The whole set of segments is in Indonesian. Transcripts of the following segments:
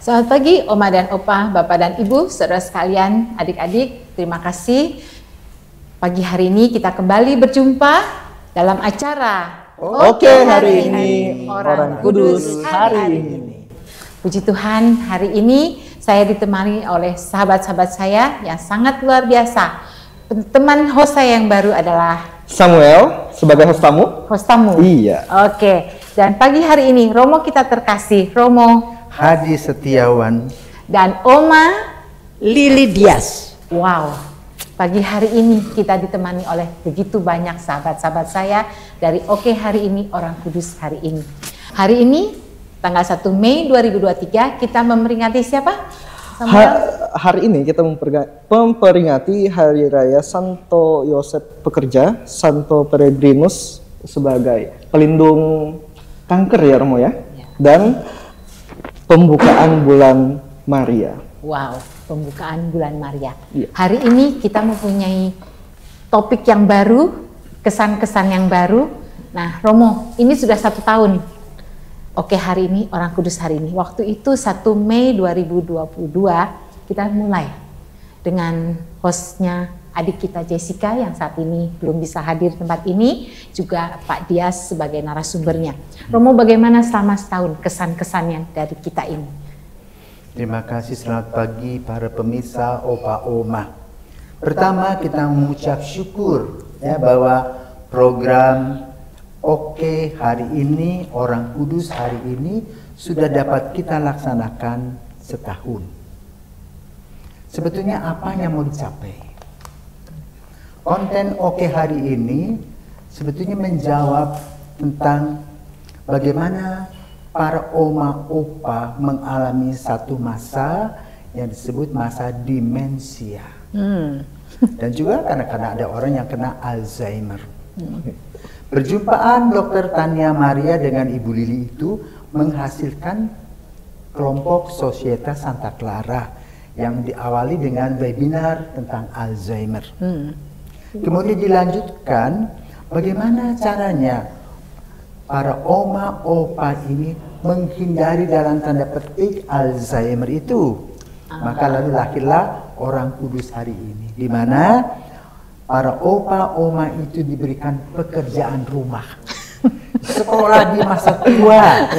Selamat pagi Oma dan Opa, Bapak dan Ibu, saudara sekalian, adik-adik, terima kasih. Pagi hari ini kita kembali berjumpa dalam acara Oke, hari ini Orang Kudus hari ini. Puji Tuhan, hari ini saya ditemani oleh sahabat-sahabat saya yang sangat luar biasa. Teman host saya yang baru adalah Samuel sebagai host tamu. Host tamu. Iya. Oke, dan pagi hari ini Romo kita terkasih, Romo Hadi Setiawan dan Oma Lili Dias. Wow, pagi hari ini kita ditemani oleh begitu banyak sahabat-sahabat saya dari Oke Hari Ini, Orang Kudus Hari Ini. Hari ini, tanggal 1 Mei 2023, kita memperingati siapa? Hari ini kita memperingati Hari Raya Santo Yosef Pekerja, Santo Peregrinus sebagai pelindung kanker ya Romo ya. Dan pembukaan bulan Maria. Wow, pembukaan bulan Maria. Iya. Hari ini kita mempunyai topik yang baru, kesan-kesan yang baru. Nah, Romo, ini sudah 1 tahun. Oke, hari ini, Orang Kudus hari ini. Waktu itu 1 Mei 2022, kita mulai dengan hostnya adik kita Jessica yang saat ini belum bisa hadir di tempat ini, juga Pak Dias sebagai narasumbernya. Romo, bagaimana selama setahun kesan-kesannya dari kita ini? Terima kasih, selamat pagi para pemirsa Opa Oma. Pertama kita mengucap syukur ya bahwa program Oke Hari Ini, Orang Kudus Hari Ini sudah dapat kita laksanakan setahun. Sebetulnya apa yang mau dicapai? Konten Oke Hari Ini sebetulnya menjawab tentang bagaimana para oma opa mengalami satu masa yang disebut masa demensia. Dan juga karena ada orang yang kena Alzheimer. Perjumpaan Dr. Tania Maria dengan Ibu Lili itu menghasilkan kelompok Societas Santa Clara yang diawali dengan webinar tentang Alzheimer. Kemudian dilanjutkan bagaimana caranya para oma opa ini menghindari dalam tanda petik Alzheimer itu. Maka lalu lahirlah Orang Kudus Hari Ini, di mana para opa oma itu diberikan pekerjaan rumah. Sekolah di masa tua,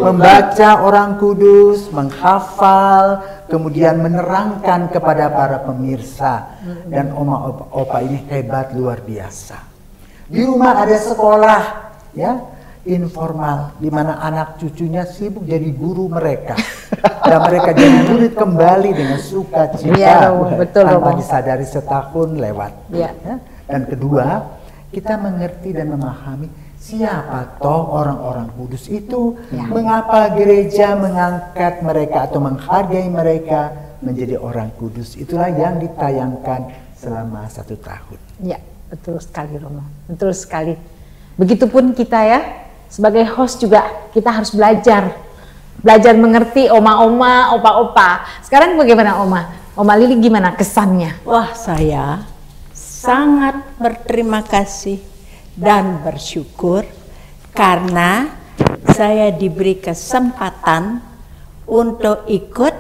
membaca Orang Kudus, menghafal, kemudian menerangkan kepada para pemirsa. Dan oma opa ini hebat luar biasa. Di rumah ada sekolah ya informal di mana anak cucunya sibuk jadi guru mereka. Dan mereka jadi murid kembali dengan sukacita tanpa disadari setahun lewat. Ya. Dan kedua, kita mengerti dan memahami siapa toh orang-orang kudus itu, mengapa gereja mengangkat mereka atau menghargai mereka menjadi orang kudus. Itulah yang ditayangkan selama 1 tahun. Ya, betul sekali Romo, betul sekali. Begitupun kita ya, sebagai host juga kita harus belajar mengerti oma-oma, opa-opa. Sekarang bagaimana Oma Lili, gimana kesannya? Wah, saya sangat berterima kasih dan bersyukur karena saya diberi kesempatan untuk ikut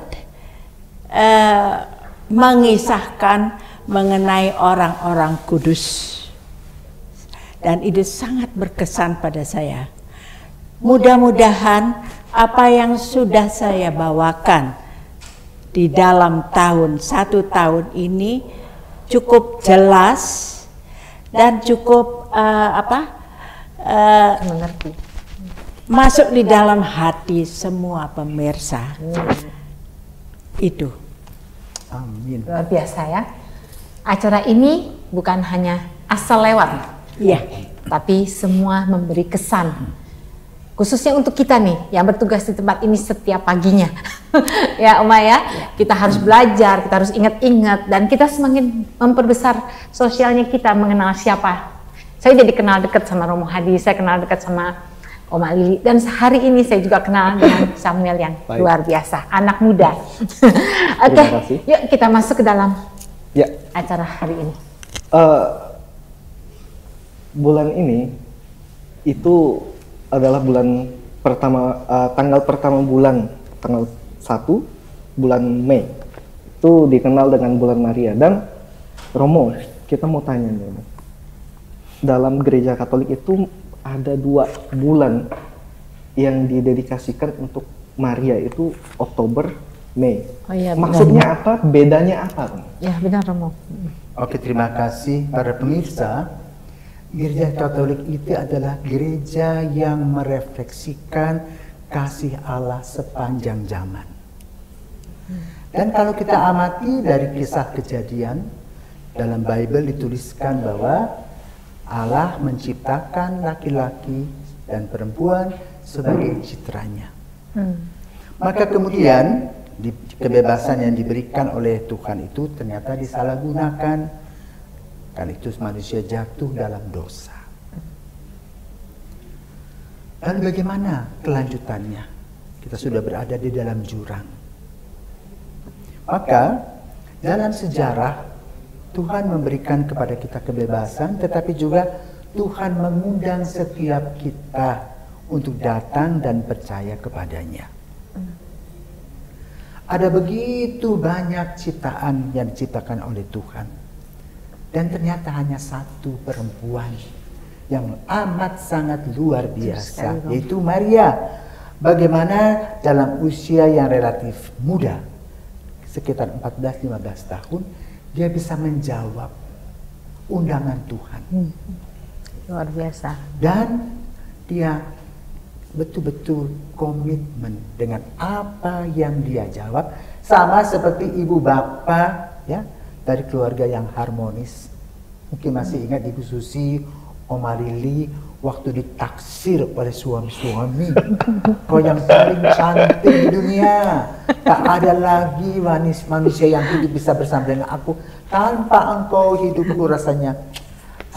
mengisahkan mengenai orang-orang kudus. Dan itu sangat berkesan pada saya. Mudah-mudahan apa yang sudah saya bawakan di dalam 1 tahun ini cukup jelas dan cukup Mengerti. masuk di dalam hati semua pemirsa. Itu. Amin. Luar biasa ya. Acara ini bukan hanya asal lewat, tapi semua memberi kesan. Khususnya untuk kita nih yang bertugas di tempat ini setiap paginya. Ya Oma ya, kita harus belajar, kita harus ingat-ingat, dan kita semakin memperbesar sosialnya kita mengenal siapa. Saya jadi kenal dekat sama Romo Hadi, saya kenal dekat sama Oma Lili, dan hari ini saya juga kenal dengan Samuel yang luar biasa, anak muda. Oke, yuk kita masuk ke dalam acara hari ini. Bulan ini itu adalah bulan pertama, tanggal pertama bulan, tanggal bulan Mei. Itu dikenal dengan bulan Maria. Dan Romo, kita mau tanya nih, Romo. Dalam gereja Katolik itu ada 2 bulan yang didedikasikan untuk Maria, itu Oktober, Mei. Oh iya, maksudnya apa? Bedanya apa, Romo? Ya benar, Romo. Oke, terima kasih para pemirsa. Gereja Katolik itu adalah gereja yang merefleksikan kasih Allah sepanjang zaman. Dan kalau kita amati dari kisah Kejadian, dalam Bible dituliskan bahwa Allah menciptakan laki-laki dan perempuan sebagai citranya. Maka kemudian kebebasan yang diberikan oleh Tuhan itu ternyata disalahgunakan, karena itu manusia jatuh dalam dosa. Lalu bagaimana kelanjutannya? Kita sudah berada di dalam jurang. Maka dalam sejarah Tuhan memberikan kepada kita kebebasan, tetapi juga Tuhan mengundang setiap kita untuk datang dan percaya kepadanya. Ada begitu banyak ciptaan yang diciptakan oleh Tuhan. Dan ternyata hanya satu perempuan yang amat sangat luar biasa, yaitu Maria. Bagaimana dalam usia yang relatif muda, sekitar 14-15 tahun, dia bisa menjawab undangan Tuhan. Luar biasa. Dan dia betul-betul komitmen dengan apa yang dia jawab, sama seperti ibu bapak ya dari keluarga yang harmonis. Mungkin masih ingat Ibu Susi, Oma Lili waktu ditaksir oleh suami-suami, kau yang paling cantik di dunia, tak ada lagi manusia yang hidup bisa bersama dengan aku, tanpa engkau hidupku rasanya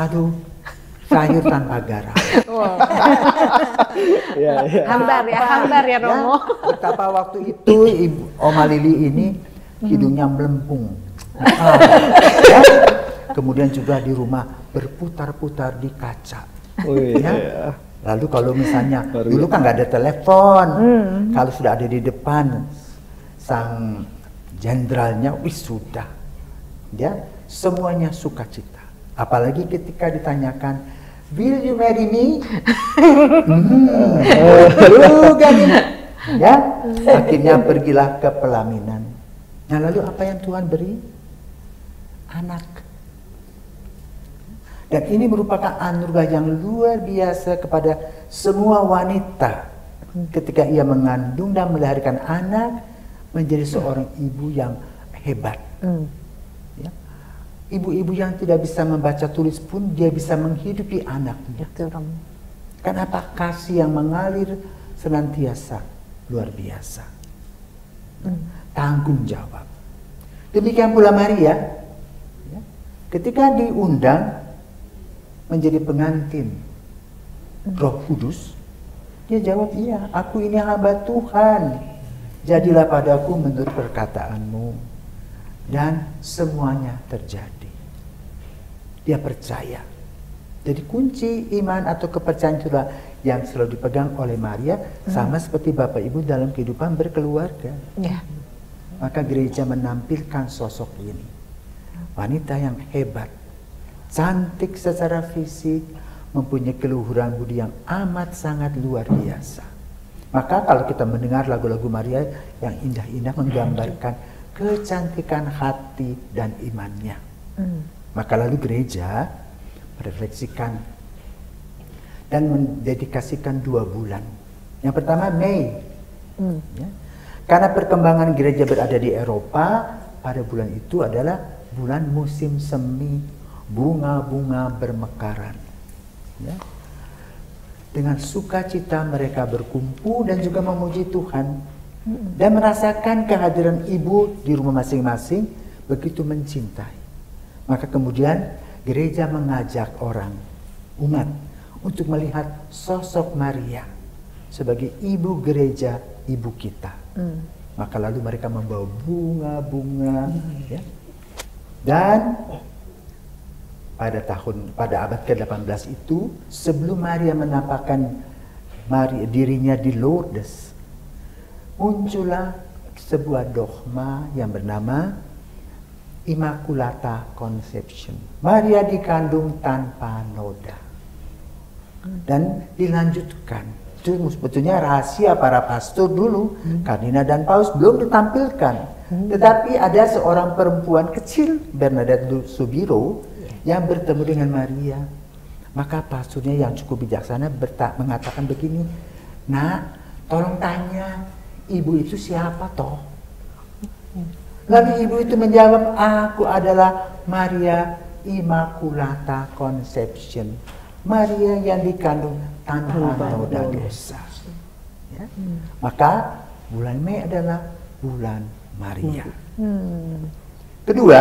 aduh sayur tanpa garam. Wow. Hambar ya Romo. Betapa waktu itu Ibu Oma Lili ini hidungnya melempung. Ya. Kemudian juga di rumah berputar-putar di kaca. Ya. Lalu kalau misalnya dulu kan nggak ada telepon, kalau sudah ada di depan sang jenderalnya, sudah, ya semuanya sukacita. Apalagi ketika ditanyakan, will you marry me? Juga nih, ya. Akhirnya pergilah ke pelaminan. Nah lalu apa yang Tuhan beri? Anak. Dan ini merupakan anugerah yang luar biasa kepada semua wanita ketika ia mengandung dan melahirkan anak, menjadi seorang ibu yang hebat. Ya. Ibu-ibu yang tidak bisa membaca tulis pun dia bisa menghidupi anaknya. Kenapa? Kasih yang mengalir senantiasa luar biasa. Tanggung jawab. Demikian pula Maria, ya, ketika diundang menjadi pengantin Roh Kudus, dia jawab, iya, aku ini hamba Tuhan, jadilah padaku menurut perkataanmu. Dan semuanya terjadi. Dia percaya. Jadi kunci iman atau kepercayaan itulah yang selalu dipegang oleh Maria, sama seperti Bapak Ibu dalam kehidupan berkeluarga. Maka gereja menampilkan sosok ini, wanita yang hebat, cantik secara fisik, mempunyai keluhuran budi yang amat sangat luar biasa. Maka kalau kita mendengar lagu-lagu Maria yang indah-indah menggambarkan kecantikan hati dan imannya, maka lalu gereja merefleksikan dan mendedikasikan 2 bulan. Yang pertama Mei, ya. Karena perkembangan gereja berada di Eropa, pada bulan itu adalah bulan musim semi, bunga-bunga bermekaran. Ya. Dengan sukacita mereka berkumpul dan juga memuji Tuhan dan merasakan kehadiran ibu di rumah masing-masing begitu mencintai. Maka kemudian gereja mengajak orang, umat, untuk melihat sosok Maria sebagai ibu gereja, ibu kita. Maka lalu mereka membawa bunga-bunga, ya. Dan pada abad ke-18 itu, sebelum Maria menampakkan dirinya di Lourdes, muncullah sebuah dogma yang bernama Immaculata Conception. Maria dikandung tanpa noda. Dan dilanjutkan. Itu sebetulnya rahasia para pastor dulu. Kardinal dan Paus belum ditampilkan. Tetapi ada seorang perempuan kecil, Bernadette Soubirous, yang bertemu dengan Maria. Maka pastornya yang cukup bijaksana mengatakan begini, "Nak, tolong tanya, ibu itu siapa toh?" Lalu ibu itu menjawab, "Aku adalah Maria Immaculata Conception." Maria yang dikandung tanpa noda dosa. Ya? Maka bulan Mei adalah bulan Maria. Kedua,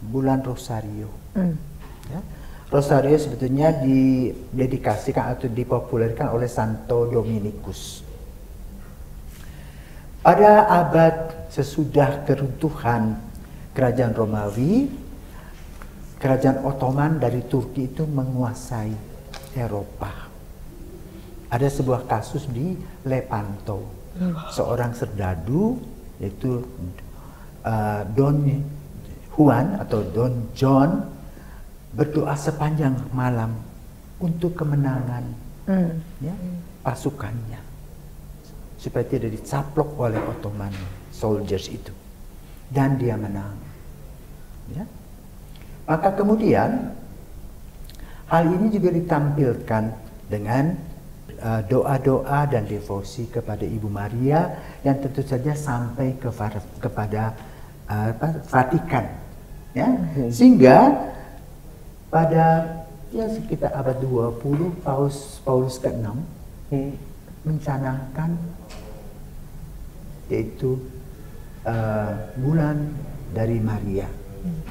bulan Rosario. Ya? Rosario sebetulnya didedikasikan atau dipopulerkan oleh Santo Dominikus. Pada abad sesudah keruntuhan kerajaan Romawi, kerajaan Ottoman dari Turki itu menguasai Eropa. Ada sebuah kasus di Lepanto. Seorang serdadu, yaitu Don Juan atau Don John, berdoa sepanjang malam untuk kemenangan pasukannya, supaya tidak dicaplok oleh Ottoman soldiers itu, dan dia menang. Ya. Maka kemudian hal ini juga ditampilkan dengan doa-doa dan devosi kepada Ibu Maria yang tentu saja sampai kepada Vatikan, ya. Sehingga pada sekitar abad 20 Paulus ke-6 mencanangkan yaitu bulan dari Maria,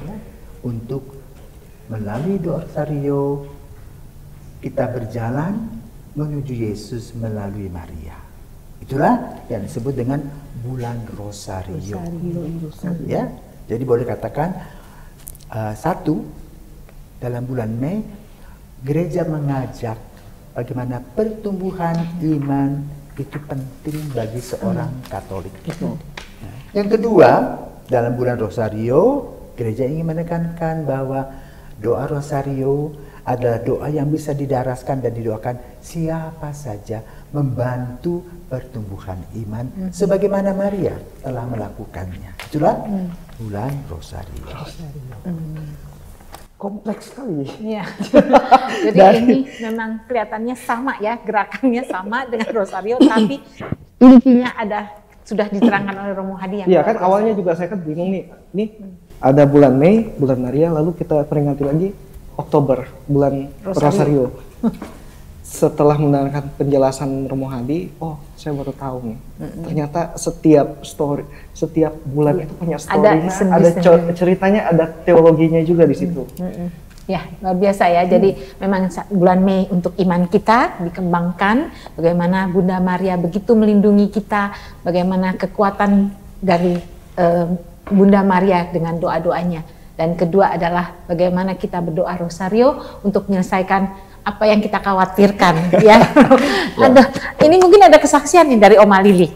ya, untuk melalui doa Rosario kita berjalan menuju Yesus melalui Maria. Itulah yang disebut dengan bulan Rosario. Ya, jadi boleh katakan satu, dalam bulan Mei gereja mengajak bagaimana pertumbuhan iman itu penting bagi seorang Katolik. Yang kedua, dalam bulan Rosario, gereja ingin menekankan bahwa doa Rosario adalah doa yang bisa didaraskan dan didoakan siapa saja, membantu pertumbuhan iman sebagaimana Maria telah melakukannya. Itulah bulan Rosario. Kompleks sekali. Iya. Jadi ini memang kelihatannya sama ya, gerakannya sama dengan Rosario, tapi intinya sudah diterangkan oleh Romo Hadi yang. Iya kan, awalnya juga saya kan bingung nih. Nih ada bulan Mei, bulan Maria, lalu kita peringati lagi Oktober, bulan Rosario. Setelah mendengarkan penjelasan Romo Hadi, oh saya baru tahu nih. Ternyata setiap bulan itu punya story-nya, ada ceritanya, ada teologinya juga di situ. Ya, luar biasa ya. Jadi memang bulan Mei untuk iman kita dikembangkan, bagaimana Bunda Maria begitu melindungi kita, bagaimana kekuatan dari Bunda Maria dengan doa-doanya. Dan kedua adalah bagaimana kita berdoa Rosario untuk menyelesaikan apa yang kita khawatirkan. Ya. Ini mungkin ada kesaksian nih dari Oma Lili.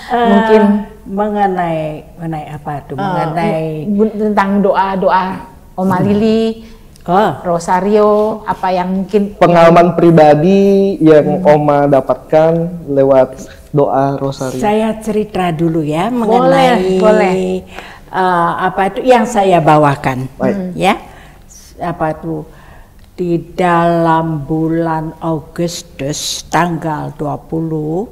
Mungkin mengenai apa tuh? Mengenai tentang doa-doa Oma Lili, Rosario, apa yang mungkin pengalaman pribadi yang Oma dapatkan lewat doa Rosario. Saya cerita dulu ya mengenai apa itu yang saya bawakan. Ya, apa itu di dalam bulan Agustus tanggal 20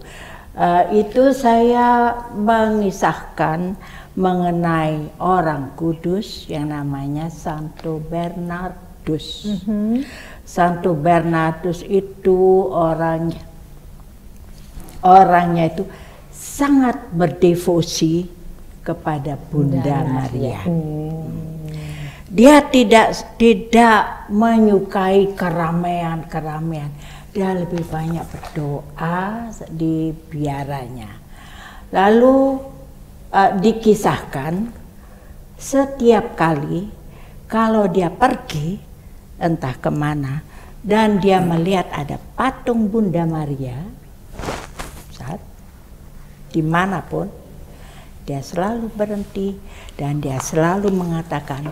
itu saya mengisahkan mengenai orang kudus yang namanya Santo Bernardus. Santo Bernardus itu orangnya itu sangat berdevosi kepada Bunda Maria. Dia tidak menyukai keramaian. Dia lebih banyak berdoa di biaranya. Lalu dikisahkan setiap kali kalau dia pergi entah kemana dan dia melihat ada patung Bunda Maria, dimanapun, dia selalu berhenti dan dia selalu mengatakan,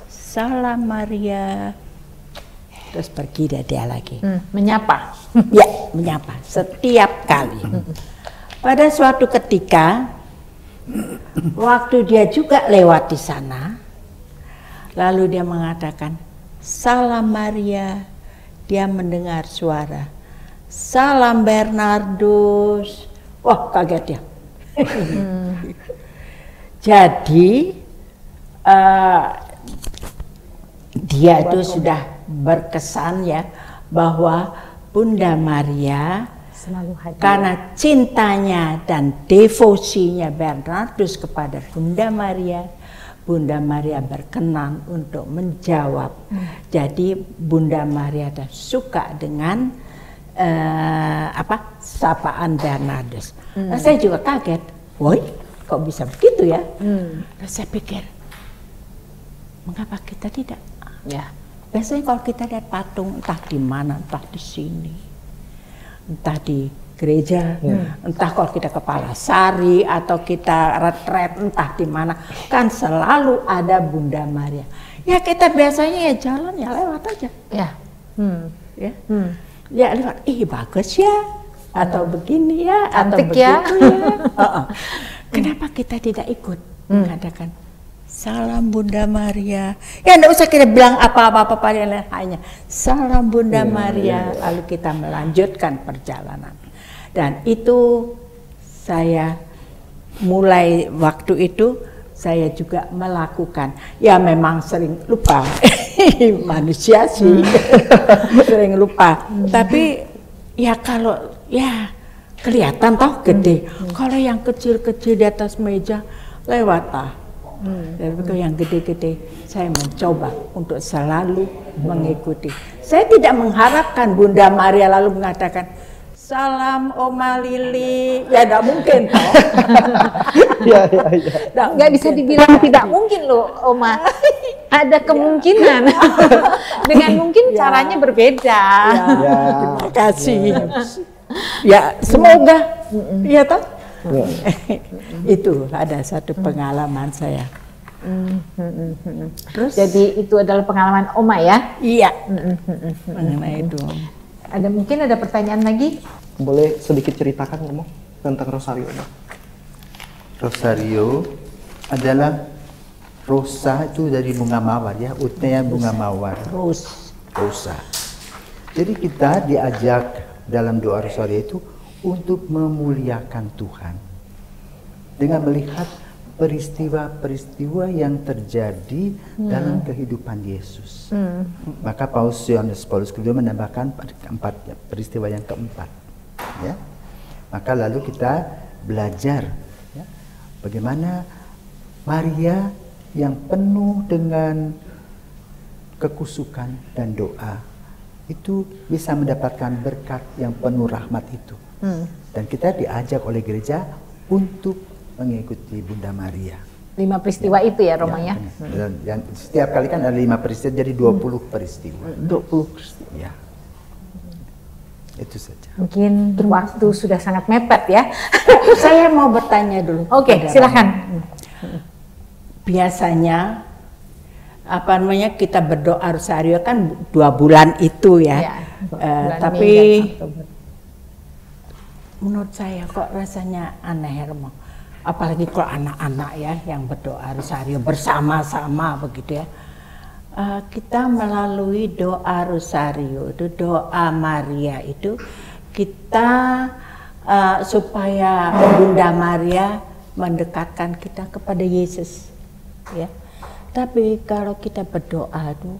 "Salam Maria." Terus pergi dia lagi. Menyapa. Ya, menyapa setiap kali. Pada suatu ketika, waktu dia juga lewat di sana, lalu dia mengatakan, "Salam Maria." Dia mendengar suara, "Salam Bernardus." Wah, kaget dia. Jadi dia itu sudah berkesan ya bahwa Bunda Maria Selalu hadir. karena cintanya dan devosinya Bernardus kepada Bunda Maria berkenan untuk menjawab. Jadi Bunda Maria suka dengan sapaan Bernardus. Nah, saya juga kaget, woi kok bisa begitu ya? Terus saya pikir, mengapa kita tidak? Ya. Biasanya kalau kita lihat patung entah di mana, entah di sini, entah di gereja, entah kalau kita ke Palasari atau kita retret entah di mana, kan selalu ada Bunda Maria. Ya kita biasanya ya jalan ya lewat aja. Ya. Ya. Ya lewat, bagus ya, atau begini ya, Cantik atau ya. begitu ya. Kenapa kita tidak ikut mengatakan salam Bunda Maria? Ya enggak usah kita bilang apa-apa pada lain, hanya salam Bunda Maria, lalu kita melanjutkan perjalanan. Dan itu saya mulai waktu itu saya juga melakukan. Ya memang sering lupa, manusia sih sering lupa. Tapi ya kalau ya kelihatan toh gede. Kalau yang kecil-kecil di atas meja lewat lah. Dan kalau yang gede-gede saya mencoba untuk selalu mengikuti. Saya tidak mengharapkan Bunda Maria lalu mengatakan salam Oma Lili. Ya tidak mungkin toh. Ya. Nggak bisa dibilang tidak mungkin loh, Oma. Ada kemungkinan. Dengan mungkin caranya berbeda. Terima kasih. Ya semoga. Iya toh. Itu ada satu pengalaman saya. Terus jadi itu adalah pengalaman Oma ya? Iya. Mengenai itu. Mungkin ada pertanyaan lagi? Boleh sedikit ceritakan ngomong tentang Rosario? Rosario adalah rosa itu dari bunga mawar ya, utnya bunga mawar. Rosa. Jadi kita diajak dalam doa Rosario itu untuk memuliakan Tuhan dengan melihat peristiwa-peristiwa yang terjadi dalam kehidupan Yesus. Maka Paus Paulus kedua menambahkan peristiwa yang keempat. Ya. Maka lalu kita belajar ya, bagaimana Maria yang penuh dengan kekusukan dan doa itu bisa mendapatkan berkat yang penuh rahmat itu. Dan kita diajak oleh gereja untuk mengikuti Bunda Maria. 5 peristiwa itu ya Roma ya? Dan setiap kali kan ada 5 peristiwa, jadi 20 peristiwa. 20 peristiwa. Ya. Itu saja. Mungkin waktu sudah sangat mepet ya. Saya mau bertanya dulu. Oke, silakan. Biasanya kita berdoa Rosario kan 2 bulan itu ya. Tapi menurut saya kok rasanya aneh Romo. Apalagi kalau anak-anak ya yang berdoa Rosario bersama-sama begitu ya. Kita melalui doa Rosario itu, doa Maria itu kita supaya Bunda Maria mendekatkan kita kepada Yesus ya. Tapi kalau kita berdoa tuh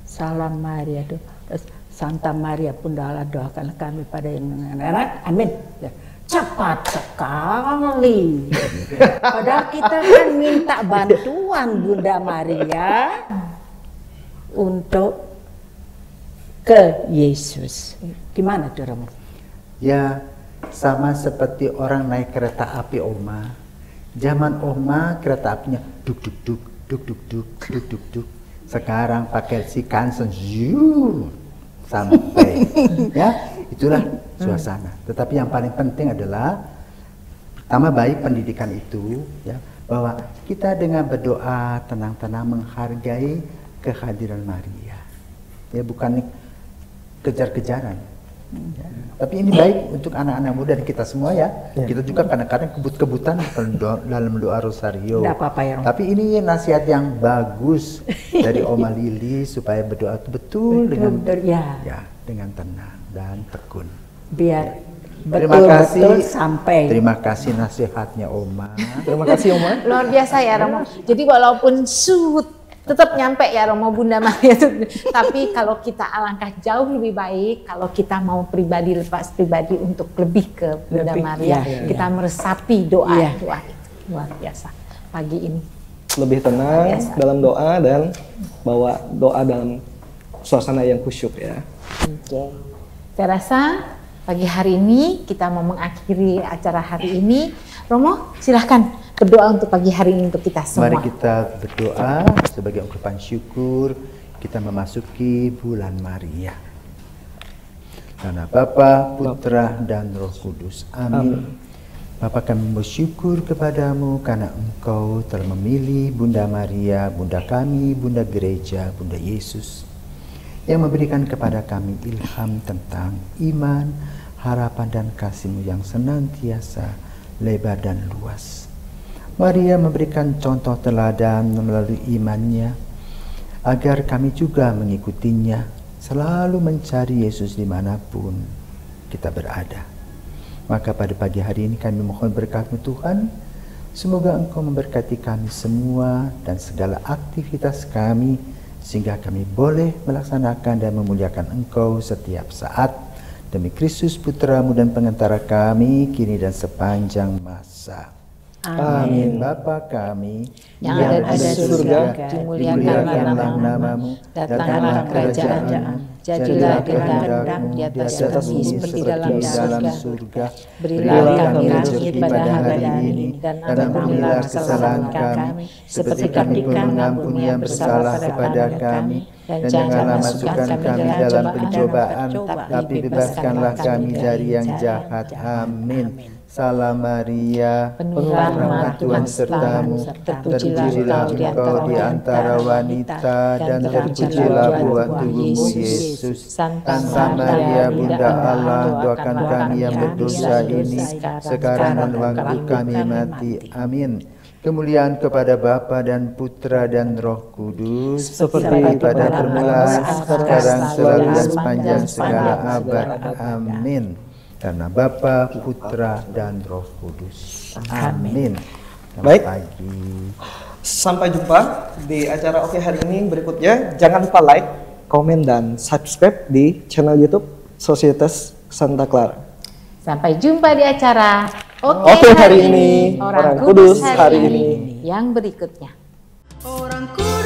salam Maria tuh, terus Santa Maria Bunda Allah doakan kami pada yang enak, amin. Ya. Cepat sekali. Padahal kita kan minta bantuan Bunda Maria untuk ke Yesus. Gimana tuh Romo? Ya sama seperti orang naik kereta api Oma. Zaman Oma kereta apinya duk duk duk duk duk duk duk duk duk. Sekarang pakai si kansen sampai ya itulah suasana. Tetapi yang paling penting adalah Pertama baik pendidikan itu ya, bahwa kita dengan berdoa tenang-tenang menghargai kehadiran Maria. Ya, bukan kejar-kejaran. Ya. Tapi ini baik untuk anak-anak muda dan kita semua ya. Kita juga kadang-kadang kebut-kebutan dalam doa rosario. Tidak apa-apa ya, Rom. Tapi ini nasihat yang bagus dari Oma Lili supaya berdoa itu betul dengan dengan tenang dan tekun. Biar Terima kasih. betul sampai. Terima kasih nasihatnya Oma. Terima kasih Oma. Luar biasa ya Romo. Jadi walaupun tetap nyampe ya Romo Bunda Maria itu. Tapi kalau kita alangkah jauh lebih baik kalau kita mau lepas pribadi untuk lebih ke Bunda Maria, kita meresapi doa itu. Luar biasa pagi ini. Lebih tenang dalam doa dan bawa doa dalam suasana yang khusyuk ya. Oke. Saya rasa pagi hari ini kita mau mengakhiri acara hari ini. Romo, silahkan berdoa untuk pagi hari ini untuk kita semua. Mari kita berdoa sebagai ungkapan syukur kita memasuki bulan Maria. Karena Bapa, Putra, dan Roh Kudus. Amin. Bapa, kami bersyukur kepadamu karena Engkau telah memilih Bunda Maria, Bunda kami, Bunda Gereja, Bunda Yesus, yang memberikan kepada kami ilham tentang iman, harapan dan kasih-Mu yang senantiasa lebar dan luas. Maria memberikan contoh teladan melalui imannya, agar kami juga mengikutinya, selalu mencari Yesus dimanapun kita berada. Maka pada pagi hari ini kami mohon berkat-Mu Tuhan, semoga Engkau memberkati kami semua dan segala aktivitas kami, sehingga kami boleh melaksanakan dan memuliakan Engkau setiap saat, demi Kristus Putra-Mu dan pengantara kami, kini dan sepanjang masa. Amin. Bapa kami yang ada di surga, dimuliakanlah namamu, datanglah kerajaan-Mu, jadilah kehendak-Mu di atas bumi seperti dalam surga. Berilah kami rezeki pada hari ini, dan ampunilah kesalahan kami, seperti kami mengampuni yang bersalah kepada kami. Dan janganlah masukkan kami dalam pencobaan, tapi bebaskanlah kami dari yang jahat. Amin. Salam Maria, penuh rahmat Tuhan sertamu, terpujilah engkau di antara wanita, dan terpujilah buah tubuhmu Yesus. Santa Maria, Bunda Allah, doakan kami yang berdosa ini, sekarang dan waktu kami mati. Amin. Kemuliaan kepada Bapa dan Putra dan Roh Kudus, seperti pada permulaan, sekarang, selalu dan sepanjang segala abad. Amin. Karena Bapa, Putra, dan Roh Kudus. Amin. Baik. Pagi. Sampai jumpa di acara Oke hari ini berikutnya. Jangan lupa like, komen, dan subscribe di channel YouTube Societas Santa Clara. Sampai jumpa di acara Oke hari ini, Orang Kudus hari ini. Yang berikutnya. Orang Kudus.